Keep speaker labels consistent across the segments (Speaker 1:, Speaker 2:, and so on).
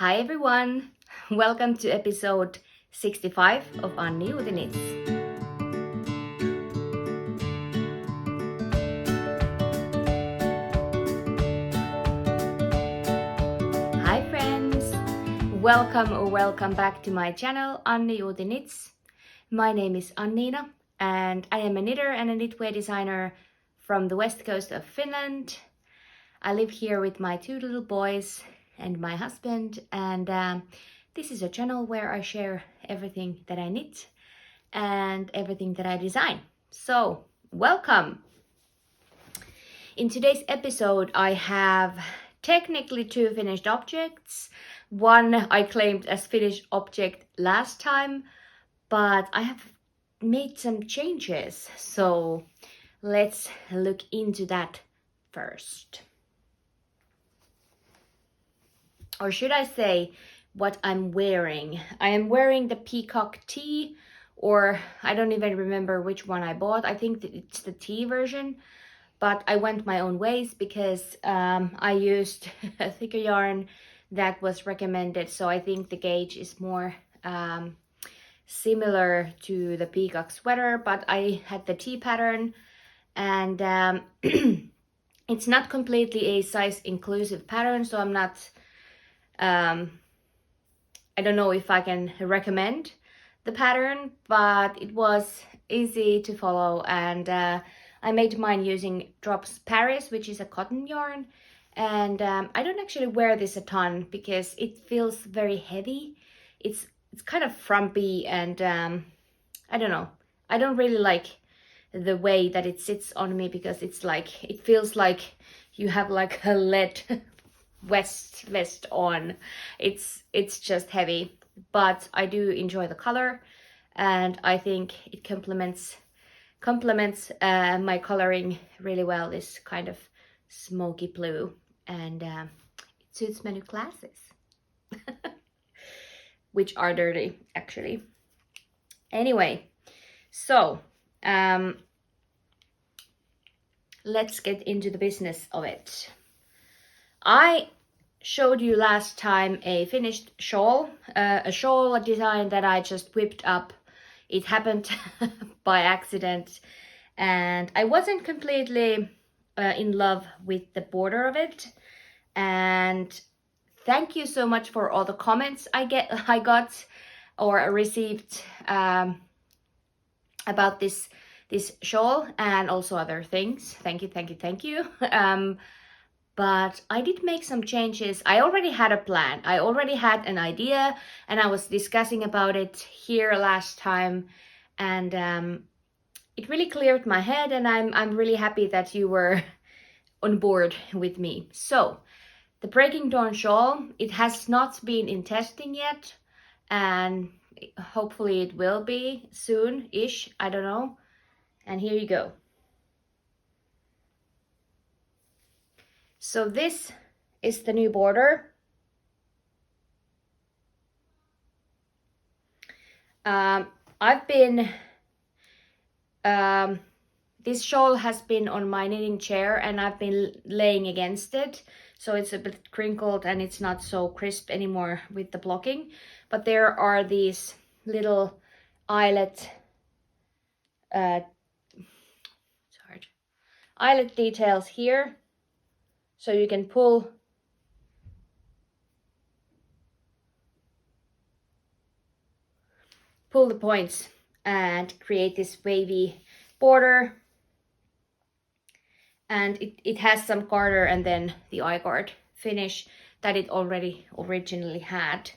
Speaker 1: Hi everyone! Welcome to episode 65 of Annijuuti Knits. Hi friends! Welcome back to my channel Annijuuti Knits. My name is Annina and I am a knitter and a knitwear designer from the west coast of Finland. I live here with my two little boys and my husband, and this is a channel where I share everything that I knit and everything that I design. So, welcome! In today's episode, I have technically two finished objects. One I claimed as finished object last time, but I have made some changes. So, let's look into that first. Or should I say what I'm wearing? I am wearing the Peacock tee, or I don't even remember which one I bought. I think that it's the tee version, but I went my own ways because I used a thicker yarn that was recommended. So I think the gauge is more similar to the Peacock sweater, but I had the tee pattern, and it's not completely a size inclusive pattern, so I'm not I don't know if I can recommend the pattern, but it was easy to follow, and I made mine using Drops Paris, which is a cotton yarn, and I don't actually wear this a ton because it feels very heavy. It's kind of frumpy, and I don't know. I don't really like the way that it sits on me because it's like, it feels like you have like a lead vest on. It's just heavy, but I do enjoy the color, and I think it complements my coloring really well, this kind of smoky blue, and it suits my new glasses which are dirty actually. Anyway, so let's get into the business of it. I showed you last time a finished shawl, a shawl design that I just whipped up. It happened by accident, and I wasn't completely in love with the border of it. And thank you so much for all the comments I got or received about this shawl and also other things. Thank you. But I did make some changes. I already had a plan. I already had an idea, and I was discussing about it here last time, and it really cleared my head, and I'm really happy that you were on board with me. So the Breaking Dawn shawl, it has not been in testing yet, and hopefully it will be soon-ish, I don't know. And here you go. So this is the new border. This shawl has been on my knitting chair, and I've been laying against it, so it's a bit crinkled and it's not so crisp anymore with the blocking. But there are these little eyelet details here, so you can pull the points and create this wavy border. And it has some garter and then the eye guard finish that it already originally had.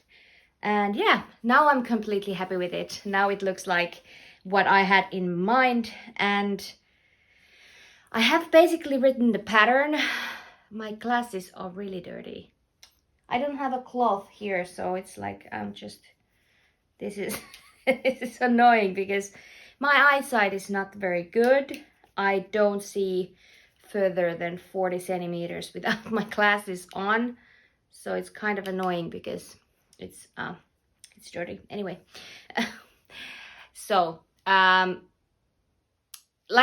Speaker 1: And yeah, now I'm completely happy with it. Now it looks like what I had in mind, and I have basically written the pattern. My glasses are really dirty. I don't have a cloth here, so it's like this is this is annoying because my eyesight is not very good. I don't see further than 40 centimeters without my glasses on, so it's kind of annoying because it's dirty. Anyway, so like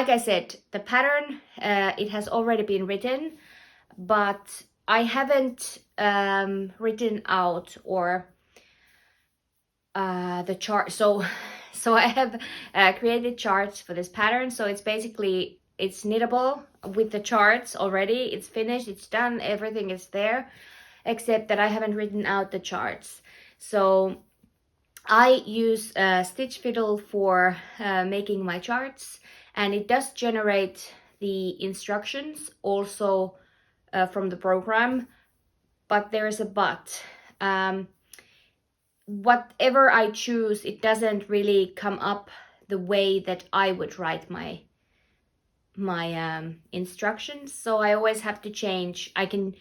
Speaker 1: I said, the pattern it has already been written, but I haven't written out or the chart. So I have created charts for this pattern. So it's basically, it's knittable with the charts already. It's finished, it's done, everything is there, except that I haven't written out the charts. So I use Stitch Fiddle for making my charts, and it does generate the instructions also from the program, but there is a but. Whatever I choose, it doesn't really come up the way that I would write my instructions. So I always have to change. I can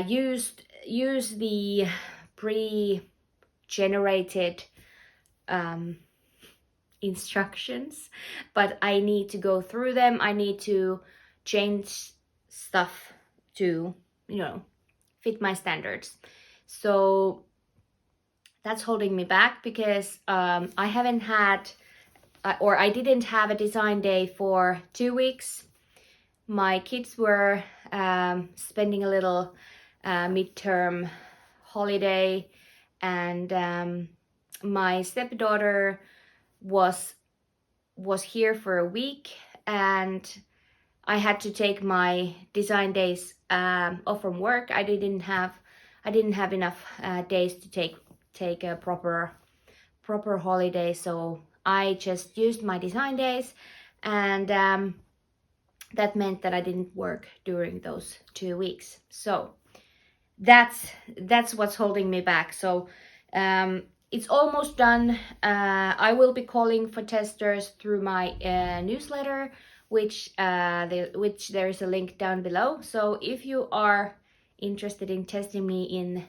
Speaker 1: use the pre-generated instructions, but I need to go through them. I need to change stuff to, you know, fit my standards. So that's holding me back, because I haven't had or I didn't have a design day for 2 weeks. My kids were spending a little midterm holiday, and my stepdaughter was here for a week, and I had to take my design days off from work. I didn't have enough days to take a proper holiday, so I just used my design days, and that meant that I didn't work during those 2 weeks. So that's what's holding me back. So it's almost done. I will be calling for testers through my newsletter, which there is a link down below. So if you are interested in testing me in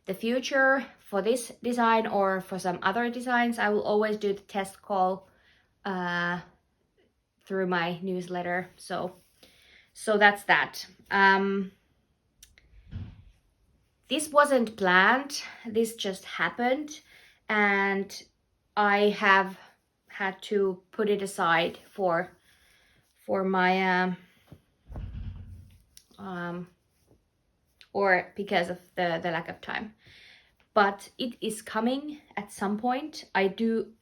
Speaker 1: the future for this design or for some other designs, I will always do the test call through my newsletter. So that's that. This wasn't planned, this just happened, and I have had to put it aside for my or because of the lack of time. But it is coming at some point. I do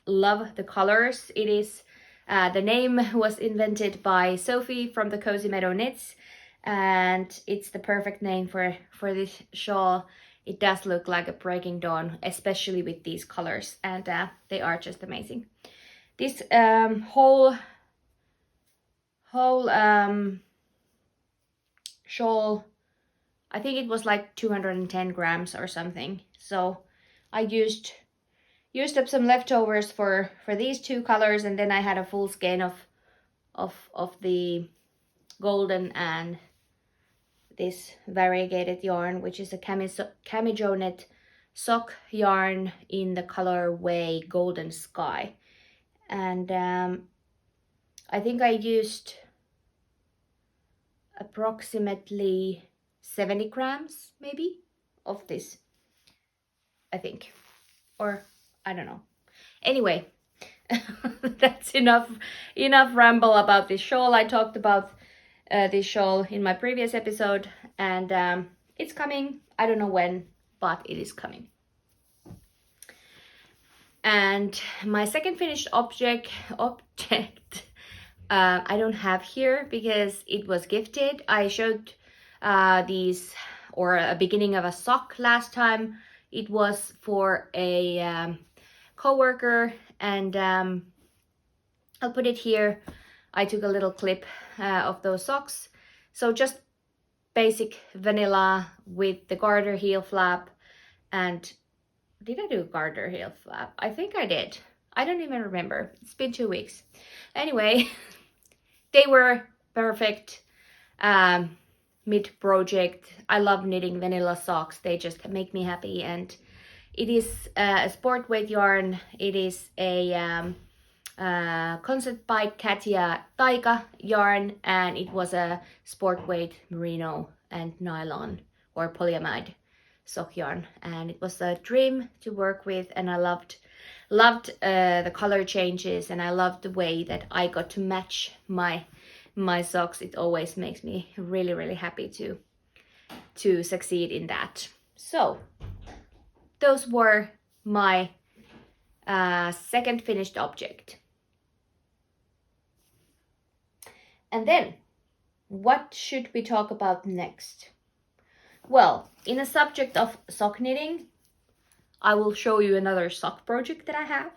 Speaker 1: love the colors. It is the name was invented by Sophie from the Cozy Meadow Knits, and it's the perfect name for this shawl. It does look like a breaking dawn, especially with these colors, and they are just amazing. This whole shawl, I think it was like 210 grams or something. So I used up some leftovers for these two colors, and then I had a full skein of the golden and this variegated yarn, which is a camijo net sock yarn in the colorway Golden Sky. And I think I used approximately 70 grams maybe of this, I think, or I don't know. Anyway, that's enough ramble about this shawl. I talked about this shawl in my previous episode, and it's coming. I don't know when, but it is coming. And my second finished object I don't have here because it was gifted. I showed these, or a beginning of a sock last time. It was for a co-worker, and I'll put it here. I took a little clip of those socks. So just basic vanilla with the garter heel flap. And did I do a garter heel flap? I think I did. I don't even remember. It's been 2 weeks. Anyway, they were perfect mid-project. I love knitting vanilla socks. They just make me happy. And it is a sport weight yarn. It is a concept by Katia Taika yarn, and it was a sport weight merino and nylon or polyamide sock yarn, and it was a dream to work with, and I loved the color changes, and I loved the way that I got to match my socks. It always makes me really happy to to succeed in that. So those were my second finished object. And then, what should we talk about next? Well, in the subject of sock knitting, I will show you another sock project that I have.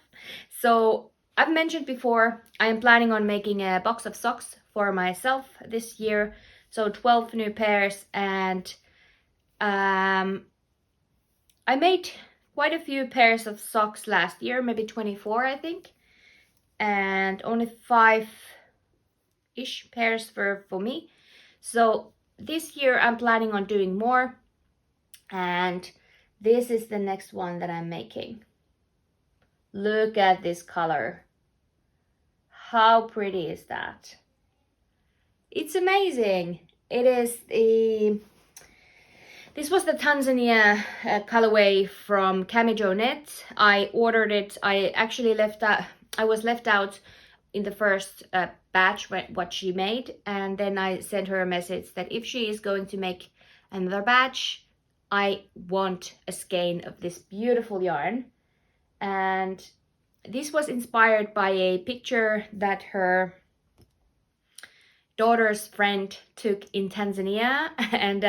Speaker 1: So I've mentioned before, I am planning on making a box of socks for myself this year. So 12 new pairs, and I made quite a few pairs of socks last year, maybe 24 I think. And only 5-ish pairs were for me. So this year I'm planning on doing more, and this is the next one that I'm making. Look at this color. How pretty is that? It's amazing. It is this was the Tanzania colorway from Annijuuti Knits. I ordered it. I actually was left out in the first batch what she made, and then I sent her a message that if she is going to make another batch, I want a skein of this beautiful yarn. And this was inspired by a picture that her daughter's friend took in Tanzania. And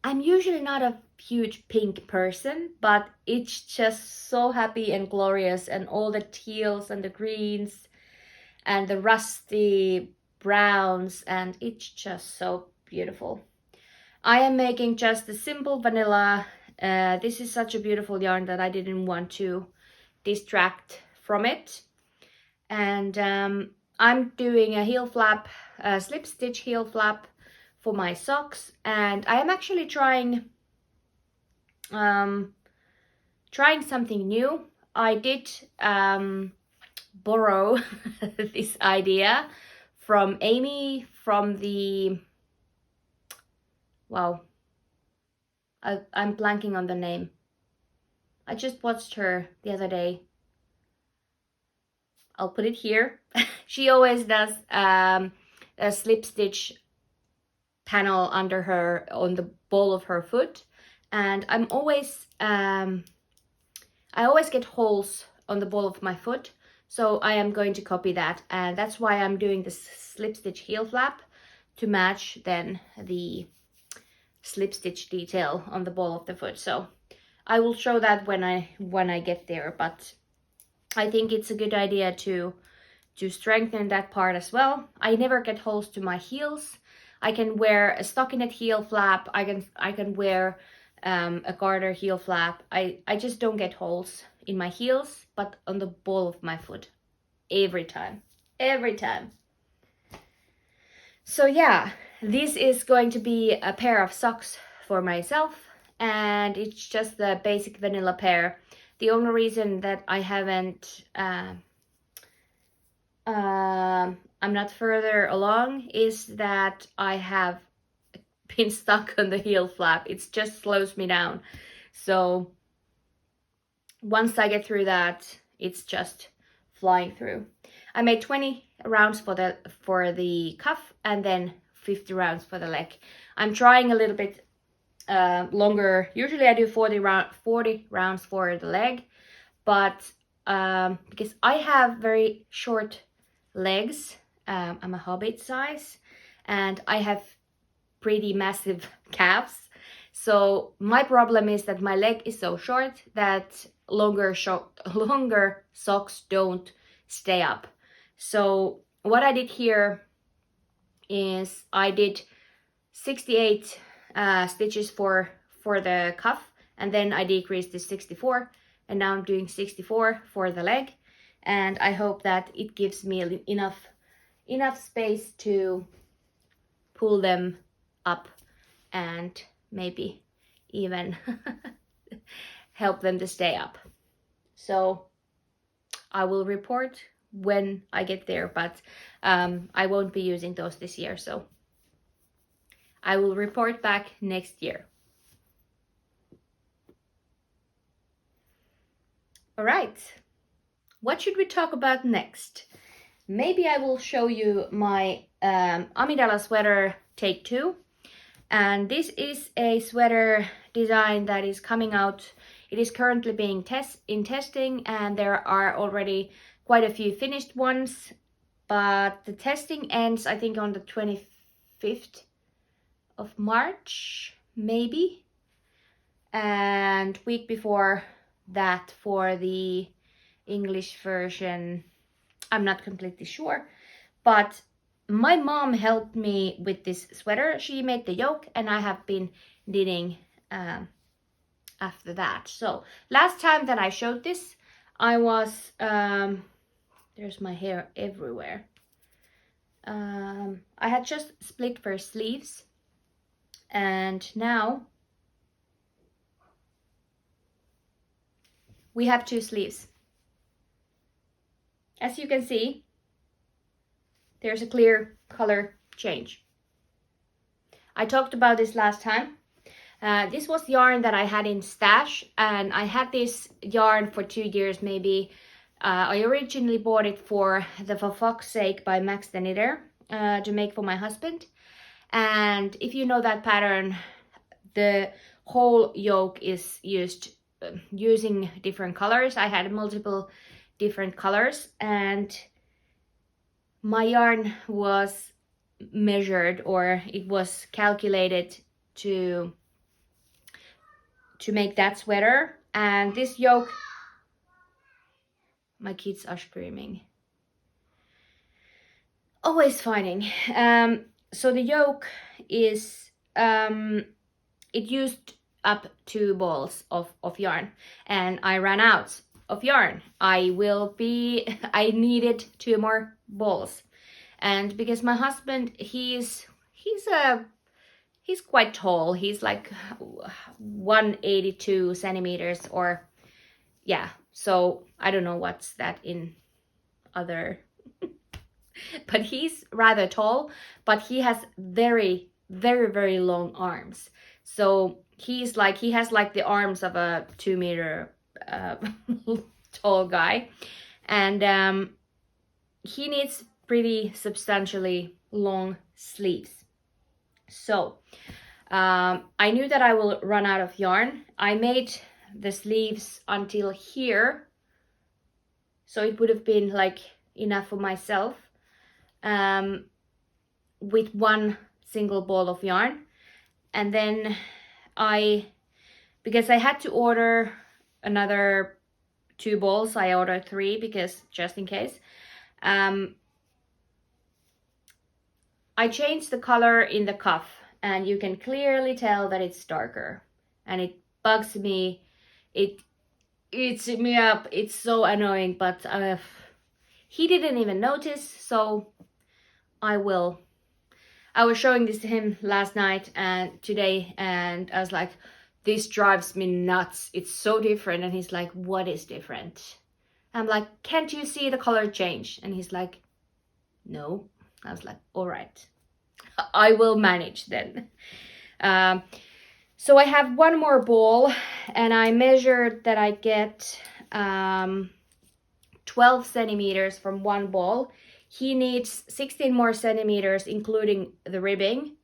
Speaker 1: I'm usually not a huge pink person, but it's just so happy and glorious, and all the teals and the greens and the rusty browns, and it's just so beautiful. I am making just a simple vanilla. This is such a beautiful yarn that I didn't want to distract from it. And I'm doing a heel flap, a slip stitch heel flap for my socks, and I am actually trying something new. I did borrow this idea from Amy from the, wow, I'm blanking on the name. I just watched her the other day. I'll put it here. She always does a slip stitch panel under her, on the ball of her foot, and I always get holes on the ball of my foot, so I am going to copy that, and that's why I'm doing the slip stitch heel flap to match then the slip stitch detail on the ball of the foot. So I will show that when I get there, but I think it's a good idea to strengthen that part as well. I never get holes to my heels. I can wear a stockinette heel flap. I can wear a garter heel flap. I just don't get holes in my heels, but on the ball of my foot every time. So yeah, this is going to be a pair of socks for myself, and it's just the basic vanilla pair. The only reason that I haven't I'm not further along is that I have been stuck on the heel flap. It just slows me down. So once I get through that, it's just flying through. I made 20 rounds for the cuff, and then 50 rounds for the leg. I'm trying a little bit longer. Usually I do 40 rounds for the leg, but because I have very short legs, I'm a hobbit size, and I have pretty massive calves. So my problem is that my leg is so short that longer socks don't stay up. So what I did here is I did 68 stitches for the cuff, and then I decreased to 64, and now I'm doing 64 for the leg, and I hope that it gives me enough space to pull them up and maybe even help them to stay up. So I will report when I get there, but I won't be using those this year, so I will report back next year. All right, what should we talk about next? Maybe I will show you my Amidala sweater take 2. And this is a sweater design that is coming out. It is currently being in testing, and there are already quite a few finished ones, but the testing ends I think on the 25th of March, maybe. And week before that for the English version, I'm not completely sure, but my mom helped me with this sweater. She made the yoke and I have been knitting after that. So last time that I showed this, I was there's my hair everywhere. I had just split for sleeves, and now we have 2 sleeves. As you can see, there's a clear color change. I talked about this last time. This was yarn that I had in stash, and I had this yarn for 2 years maybe. I originally bought it for the For Fox's Sake by Max the Knitter to make for my husband. And if you know that pattern, the whole yoke is used using different colors. I had multiple different colors, and my yarn was measured, or it was calculated to make that sweater. And this yoke, my kids are screaming, always finding. So the yoke is it used up 2 balls of yarn, and I ran out of yarn. I needed 2 more balls. And because my husband, he's quite tall. He's like 182 centimeters, or yeah, so I don't know what's that in other but he's rather tall, but he has very, very, very long arms. So he has like the arms of a 2 meter tall guy, and he needs pretty substantially long sleeves. So I knew that I will run out of yarn. I made the sleeves until here, so it would have been like enough for myself, with 1 single ball of yarn. And then because I had to order another 2 balls, I ordered 3 because just in case. I changed the color in the cuff, and you can clearly tell that it's darker, and it bugs me. It eats me up. It's so annoying, but he didn't even notice, so I was showing this to him last night and today, and I was like, this drives me nuts. It's so different. And he's like, what is different? I'm like, can't you see the color change? And he's like, no. I was like, all right, I will manage then. So I have 1 more ball, and I measured that I get 12 centimeters from 1 ball. He needs 16 more centimeters, including the ribbing.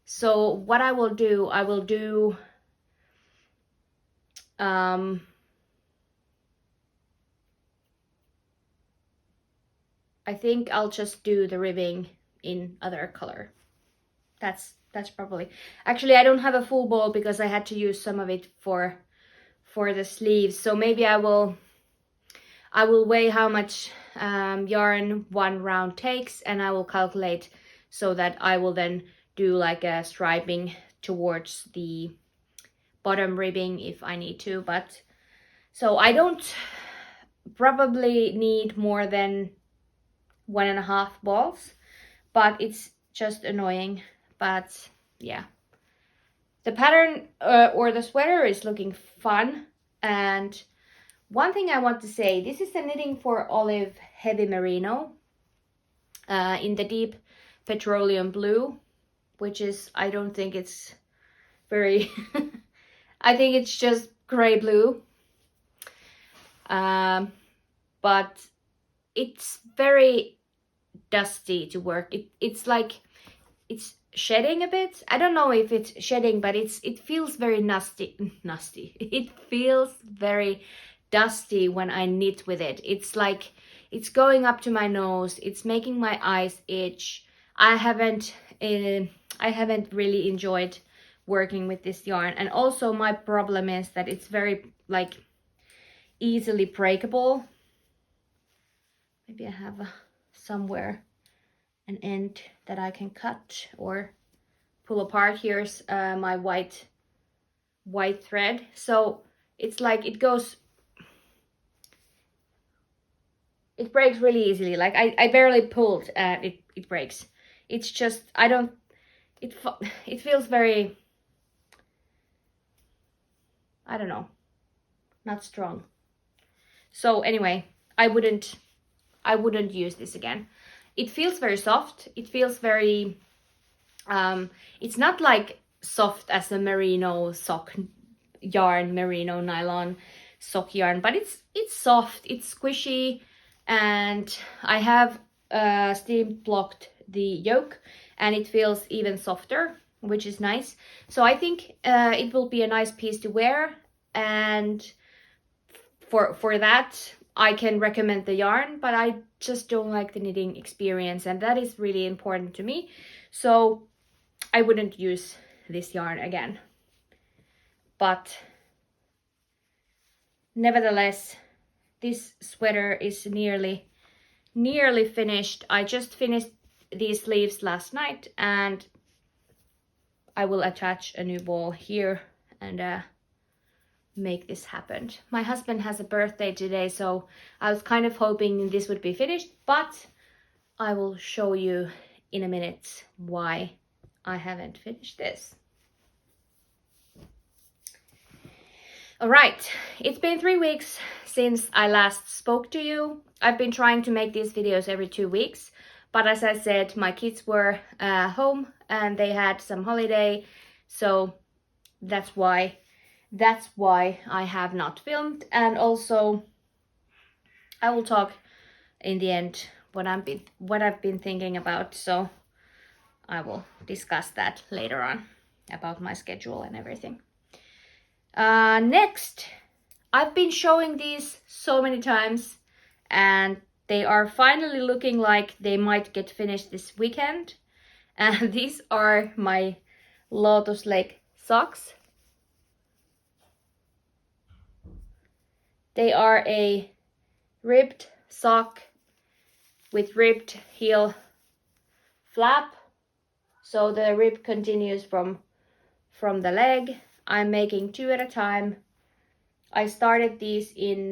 Speaker 1: So what I will do, I think I'll just do the ribbing in other color. That's probably, actually I don't have a full ball because I had to use some of it for the sleeves. So maybe I will weigh how much yarn 1 round takes, and I will calculate so that I will then do like a striping towards the bottom ribbing if I need to. But so I don't probably need more than 1.5 balls, but it's just annoying. But yeah, the pattern or the sweater is looking fun. And one thing I want to say, this is the Knitting for Olive Heavy Merino in the deep petroleum blue, which is, I don't think it's very I think it's just gray blue, but it's very dusty to work. It's like, it's shedding a bit. I don't know if it's shedding, but it feels very nasty. It feels very dusty when I knit with it. It's like it's going up to my nose. It's making my eyes itch. I haven't really enjoyed working with this yarn, and also my problem is that it's very like easily breakable. Maybe I have somewhere an end that I can cut or pull apart. Here's my white thread, so it's like it breaks really easily. Like I barely pulled and it breaks. It's just it feels very, I don't know, not strong. So anyway, I wouldn't use this again. It feels very soft. It feels very it's not like soft as a merino sock yarn, merino nylon sock yarn, but it's soft, it's squishy, and I have steam blocked the yoke and it feels even softer, which is nice. So I think it will be a nice piece to wear, and for that I can recommend the yarn, but I just don't like the knitting experience, and that is really important to me. So I wouldn't use this yarn again. But nevertheless, this sweater is nearly finished. I just finished these sleeves last night, and I will attach a new ball here and make this happen. My husband has a birthday today, so I was kind of hoping this would be finished, but I will show you in a minute why I haven't finished this. All right, it's been 3 weeks since I last spoke to you. I've been trying to make these videos every 2 weeks, but as I said, my kids were home and they had some holiday, so that's why I have not filmed. And also I will talk in the end what I've been thinking about, so I will discuss that later on about my schedule and everything. Next, I've been showing these so many times and they are finally looking like they might get finished this weekend. And these are my Lotus leg socks. They are a ribbed sock with ribbed heel flap. So the rib continues from the leg. I'm making 2 at a time. I started these in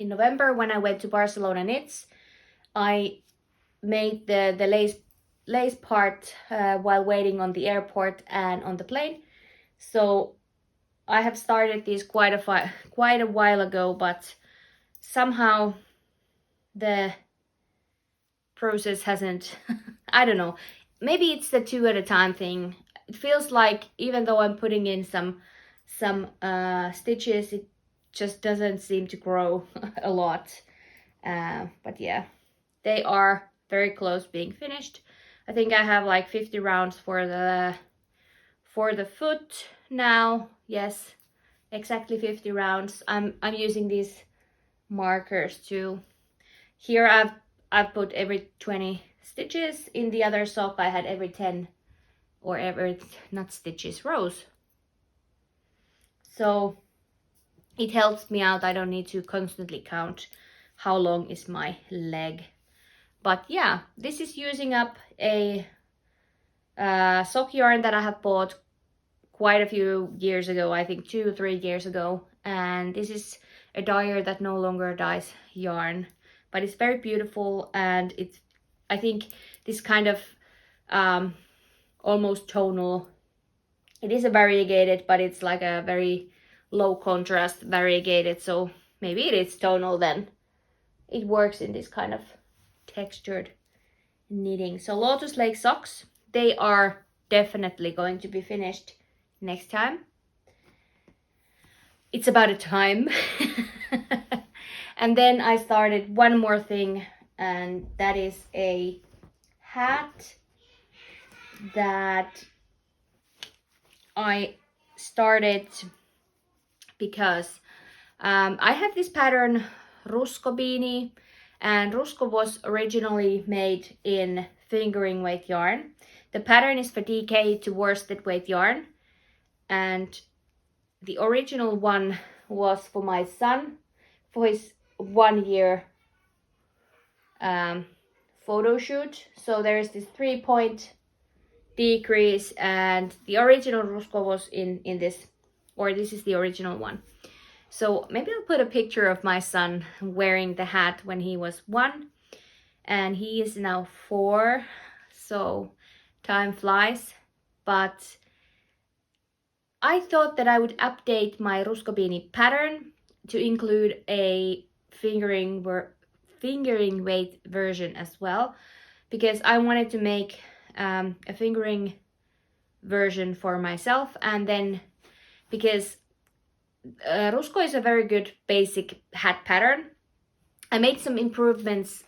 Speaker 1: November when I went to Barcelona Knits. I made the lace part while waiting on the airport and on the plane. So I have started these quite a while ago, but somehow the process hasn't I don't know, maybe it's the 2 at a time thing. It feels like even though I'm putting in some stitches, it just doesn't seem to grow a lot. But yeah, they are very close being finished. I think I have like 50 rounds for the foot now. Yes, exactly 50 rounds. I'm using these markers too. Here I've put every 20 stitches. In the other sock I had every 10, or every, not stitches, rows. So it helps me out. I don't need to constantly count how long is my leg. But yeah, this is using up a sock yarn that I have bought quite a few years ago, I think 2 or 3 years ago. And this is a dyer that no longer dyes yarn, but it's very beautiful, and it's, I think this kind of almost tonal. It is a variegated, but it's like a very low contrast variegated, so maybe it is tonal then. It works in this kind of textured knitting. So Lotus leg socks, they are definitely going to be finished next time. It's about a time. And then I started one more thing, and that is a hat that I started because I have this pattern Rusko Beanie, and Rusko was originally made in fingering weight yarn. The pattern is for DK to worsted weight yarn, and the original one was for my son for his 1 year photo shoot. So there's this 3-point decrease, and the original Rusko was in this, or this is the original one. So maybe I'll put a picture of my son wearing the hat when he was 1, and he is now 4, so time flies. But I thought that I would update my Rusko Beanie pattern to include a fingering weight version as well, because I wanted to make a fingering version for myself, and then because Rusko is a very good basic hat pattern. I made some improvements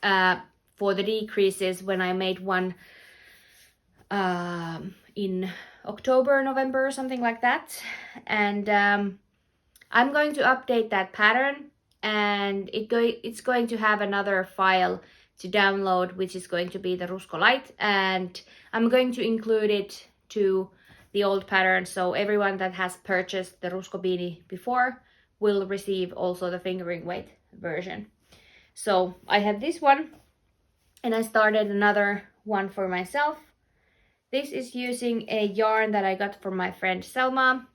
Speaker 1: for the decreases when I made one in October, November, or something like that. And I'm going to update that pattern, and it's going to have another file to download, which is going to be the Rusko Lite, and I'm going to include it to the old pattern, so everyone that has purchased the Rusko Beanie before will receive also the fingering weight version. So I have this one, and I started another one for myself. This is using a yarn that I got from my friend Selma.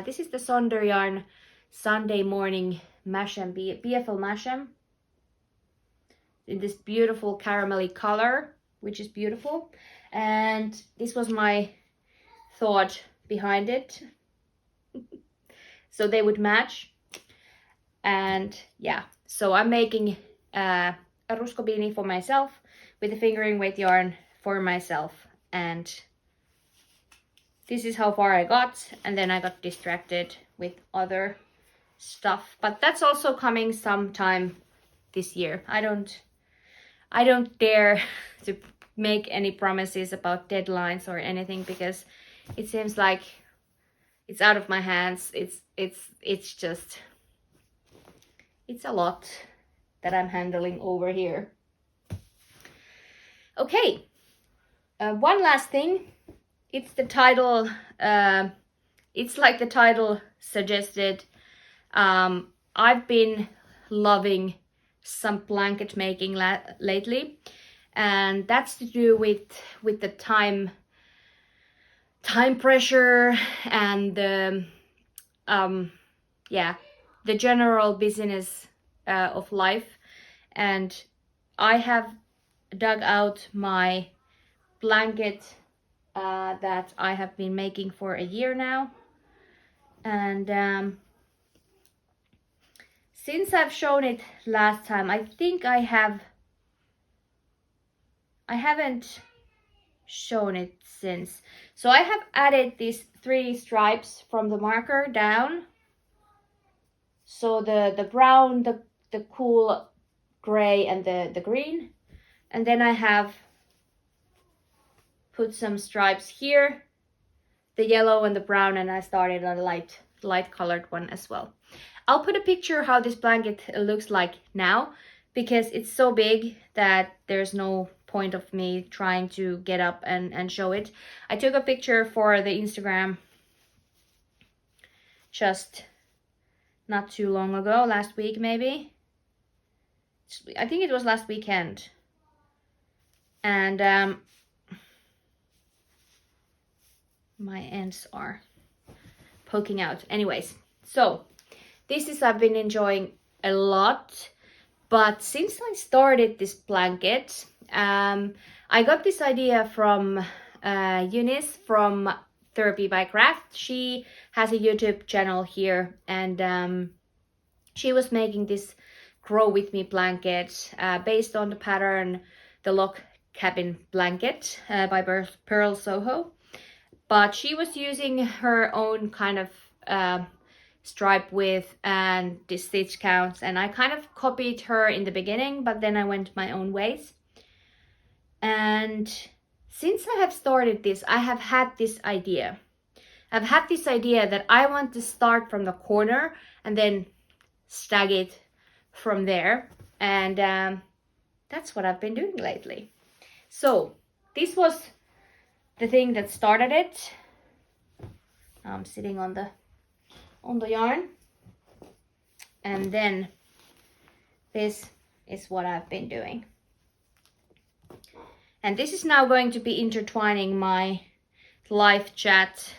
Speaker 1: This is the Sonder yarn Sunday morning Mashem, BFL Mashem, in this beautiful caramelly color, which is beautiful. And this was my thought behind it, so they would match. And yeah, so I'm making a Rusko Beanie for myself with the fingering weight yarn for myself, and this is how far I got, and then I got distracted with other stuff, but that's also coming sometime this year. I don't dare to make any promises about deadlines or anything, because it seems like it's out of my hands. It's just, it's a lot that I'm handling over here. Okay, one last thing. It's the title, it's like the title suggested. I've been loving some blanket making lately, and that's to do with the time pressure and the the general busyness of life. And I have dug out my blanket that I have been making for a year now, and since I've shown it last time, I think I haven't shown it since. So I have added these 3 stripes from the marker down. So the brown, the cool gray, and the green. And then I have put some stripes here, the yellow and the brown, and I started a light colored one as well. I'll put a picture how this blanket looks like now, because it's so big that there's no point of me trying to get up and show it. I took a picture for the Instagram just not too long ago, last week maybe. I think it was last weekend. And my ends are poking out. Anyways, so this is, I've been enjoying a lot. But since I started this blanket, I got this idea from Eunice from Therapy by Craft. She has a YouTube channel here, and she was making this Grow With Me blanket based on the pattern The Lock Cabin Blanket by Pearl Soho. But she was using her own kind of stripe width and the stitch counts, and I kind of copied her in the beginning, but then I went my own ways. And since I have started this, I have had this idea. I've had this idea that I want to start from the corner and then stag it from there. And that's what I've been doing lately. So this was the thing that started it. I'm sitting on the yarn. And then this is what I've been doing. And this is now going to be intertwining my live chat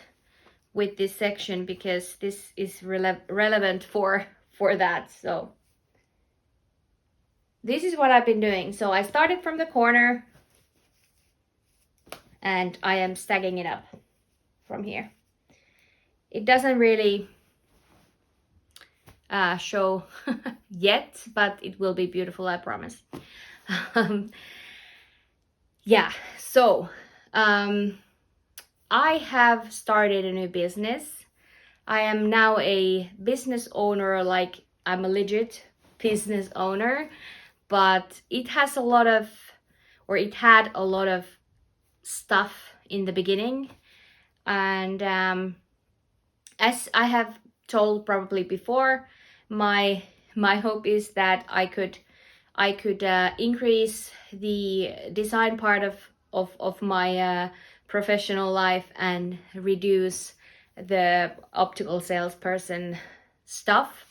Speaker 1: with this section because this is relevant for that. So this is what I've been doing. So I started from the corner and I am stagging it up from here. It doesn't really show yet, but it will be beautiful, I promise. Yeah, so I have started a new business. I am now a business owner, like I'm a legit business owner, but it has a lot of, or it had a lot of stuff in the beginning. And as I have told probably before, my hope is that I could increase the design part of my professional life and reduce the optical salesperson stuff.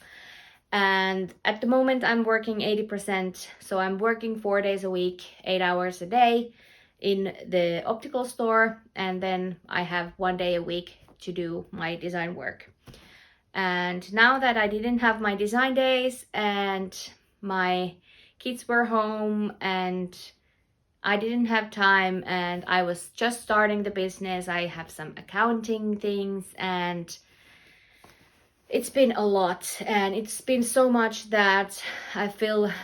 Speaker 1: And at the moment I'm working 80%, so I'm working 4 days a week, 8 hours a day in the optical store, and then I have 1 day a week to do my design work. And now that I didn't have my design days and my kids were home and I didn't have time and I was just starting the business, I have some accounting things, and it's been a lot, and it's been so much that I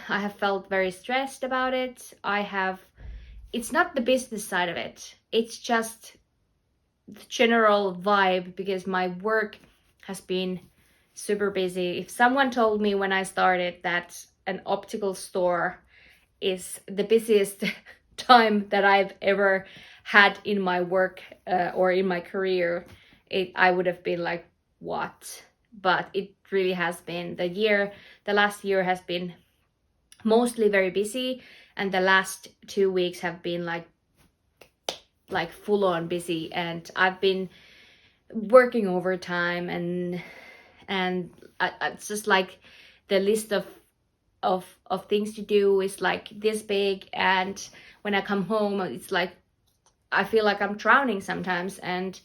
Speaker 1: have felt very stressed about it. It's not the business side of it, it's just the general vibe, because my work has been super busy. If someone told me when I started that an optical store is the busiest time that I've ever had in my work or in my career, I would have been like, what? But it really has been. The last year has been mostly very busy, and the last 2 weeks have been like full on busy, and I've been working overtime, and it's just like the list of things to do is like this big, and when I come home it's like I feel like I'm drowning sometimes. And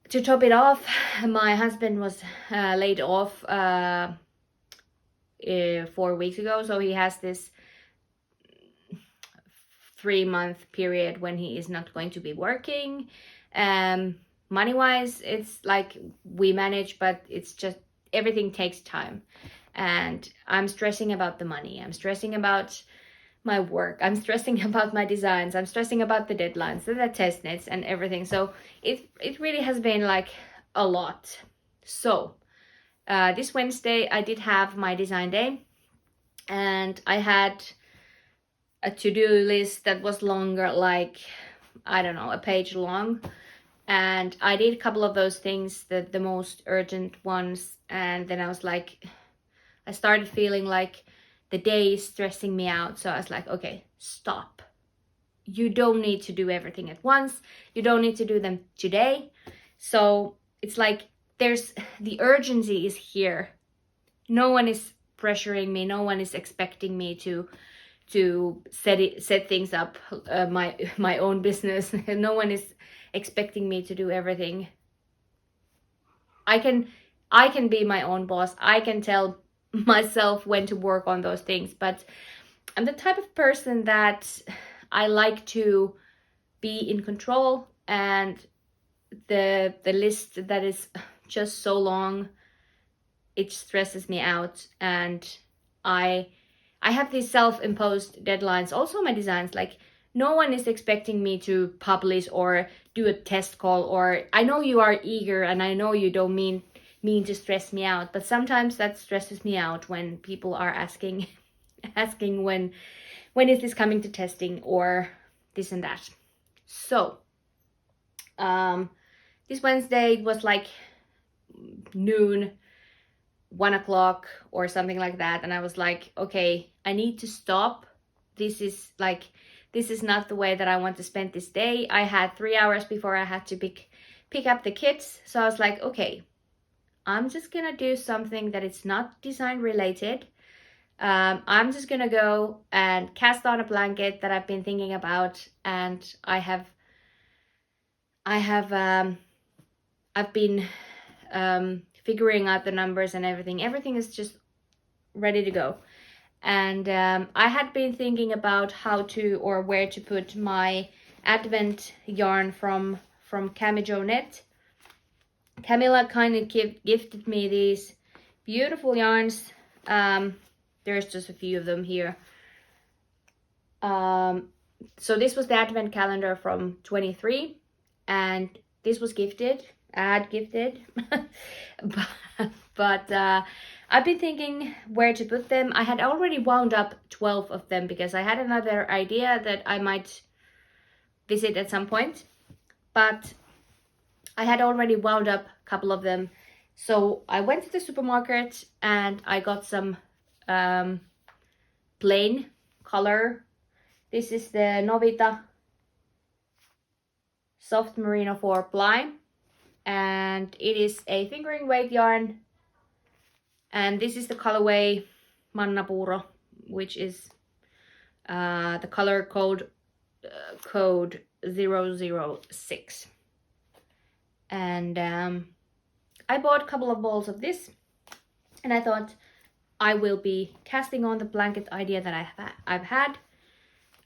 Speaker 1: to top it off, my husband was laid off 4 weeks ago, so he has this 3-month period when he is not going to be working. Money wise, it's like we manage, but it's just everything takes time, and I'm stressing about the money, I'm stressing about my work, I'm stressing about my designs, I'm stressing about the deadlines, the test knits and everything. So it really has been like a lot. So this Wednesday I did have my design day, and I had a to-do list that was longer, like I don't know, a page long, and I did a couple of those things, the most urgent ones, and then I was like, I started feeling like the day is stressing me out. So I was like, okay, stop. You don't need to do everything at once. You don't need to do them today. So it's like the urgency is here. No one is pressuring me. No one is expecting me to set things up, my own business. No one is expecting me to do everything. I can be my own boss. I can tell myself when to work on those things, but I'm the type of person that I like to be in control, and the list that is just so long, it stresses me out. And I have these self-imposed deadlines, also my designs, like no one is expecting me to publish or do a test call, or I know you are eager and I know you don't mean to stress me out, but sometimes that stresses me out when people are asking when is this coming to testing, or this and that. So this Wednesday it was like noon, 1 o'clock or something like that, and I was like, okay, I need to stop. This is not the way that I want to spend this day. I had 3 hours before I had to pick up the kids, so I was like, okay, I'm just gonna do something that is not design related. I'm just gonna go and cast on a blanket that I've been thinking about, and I've been figuring out the numbers and everything. Everything is just ready to go. And I had been thinking about how to or where to put my advent yarn from Camijo Knit. Camilla kind of gifted me these beautiful yarns. There's just a few of them here. So this was the advent calendar from 23, and this was gifted. but I've been thinking where to put them. I had already wound up 12 of them because I had another idea that I might visit at some point, but I had already wound up a couple of them. So I went to the supermarket and I got some plain color. This is the Novita Soft Merino 4 ply, and it is a fingering weight yarn, and this is the colorway Mannapuro, which is the color code 006. And I bought a couple of balls of this, and I thought I will be casting on the blanket idea that I've had.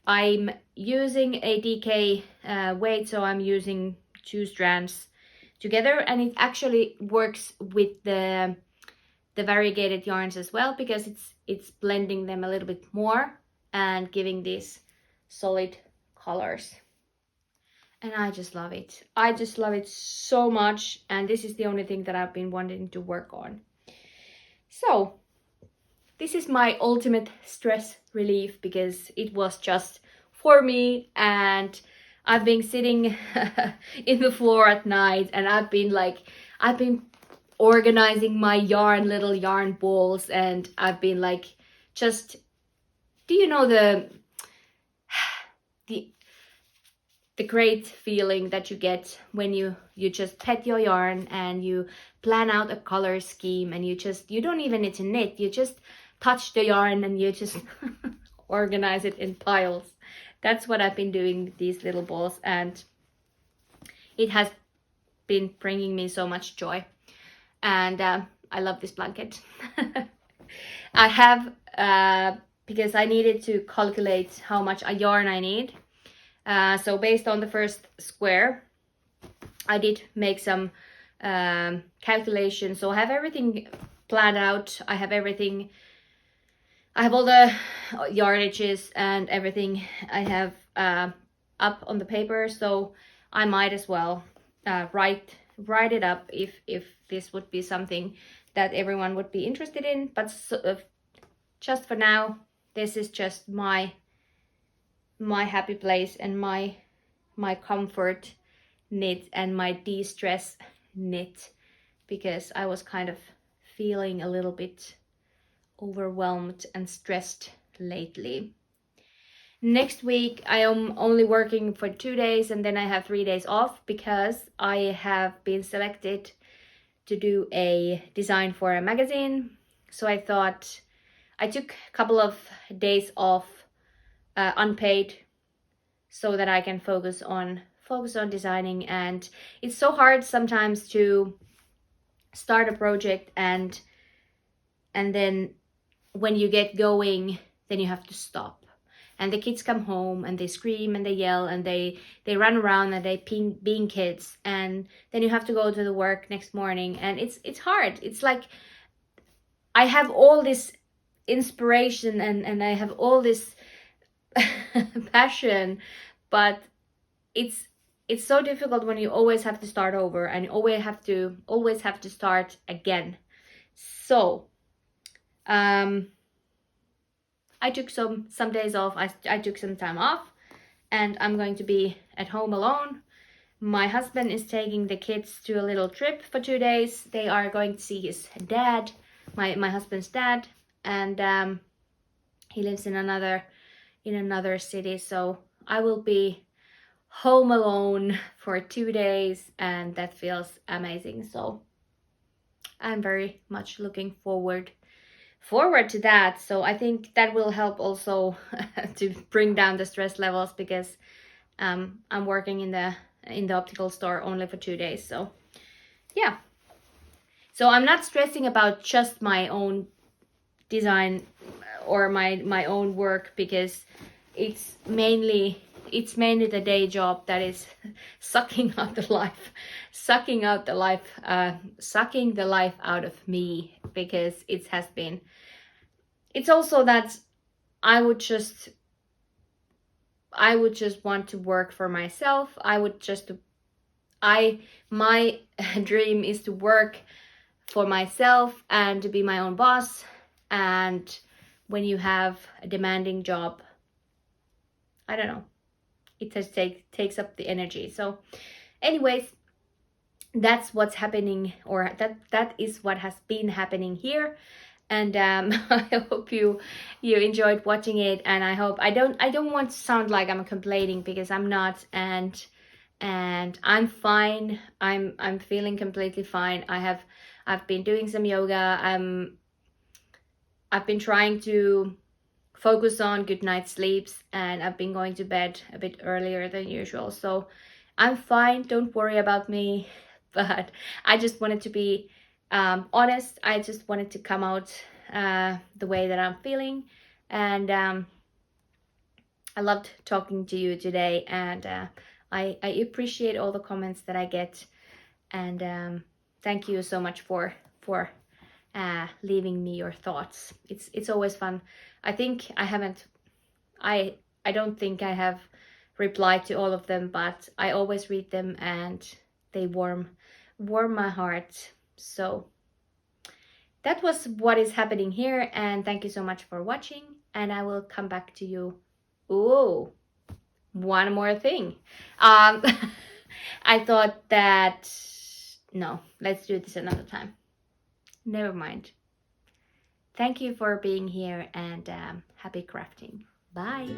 Speaker 1: I'm using a DK weight, so I'm using 2 strands together, and it actually works with the variegated yarns as well, because it's blending them a little bit more and giving these solid colors. And I just love it. I just love it so much, and this is the only thing that I've been wanting to work on. So this is my ultimate stress relief, because it was just for me, and I've been sitting in the floor at night, and I've been organizing my little yarn balls, and I've been like, just, do you know the great feeling that you get when you just pet your yarn and you plan out a color scheme, and you don't even need to knit, you just touch the yarn and you just organize it in piles. That's what I've been doing with these little balls, and it has been bringing me so much joy. And I love this blanket. I have because I needed to calculate how much yarn I need. So based on the first square, I did make some calculations. So I have everything planned out. I have all the yardages and everything I have up on the paper. So I might as well write it up if this would be something that everyone would be interested in. But just for now, this is just my happy place and my comfort knit and my de-stress knit, because I was kind of feeling a little bit overwhelmed and stressed lately. Next week I am only working for 2 days, and then I have 3 days off because I have been selected to do a design for a magazine. So I thought I took a couple of days off unpaid, so that I can focus on designing. And it's so hard sometimes to start a project and then when you get going, then you have to stop, and the kids come home and they scream and they yell and they run around and they being kids, and then you have to go to the work next morning, and it's hard. It's like I have all this inspiration and I have all this passion, but it's so difficult when you always have to start over and you always have to start again. So I took some days off. I took some time off, and I'm going to be at home alone. My husband is taking the kids to a little trip for 2 days. They are going to see his dad, my husband's dad, and he lives in another city, so I will be home alone for 2 days, and that feels amazing. So I'm very much looking forward to that. So I think that will help also to bring down the stress levels, because I'm working in the optical store only for 2 days. So yeah, so I'm not stressing about just my own design or my own work, because it's mainly the day job that is sucking the life out of me, because it's also that I would just want to work for myself. My dream is to work for myself and to be my own boss. And when you have a demanding job, I don't know, it just takes up the energy. So anyways, that's what's happening, or that is what has been happening here. And I hope you enjoyed watching it, and I hope I don't want to sound like I'm complaining, because I'm not, and I'm fine. I'm feeling completely fine. I've been doing some yoga. I've been trying to focus on good night's sleeps, and I've been going to bed a bit earlier than usual. So I'm fine, don't worry about me. But I just wanted to be honest. I just wanted to come out the way that I'm feeling. And I loved talking to you today, and I appreciate all the comments that I get. And thank you so much for leaving me your thoughts. It's always fun. I think I don't think I have replied to all of them, but I always read them, and they warm my heart. So that was what is happening here, and thank you so much for watching, and I will come back to you. Oh, one more thing. I thought that, no, let's do this another time. Never mind. Thank you for being here, and happy crafting. Bye.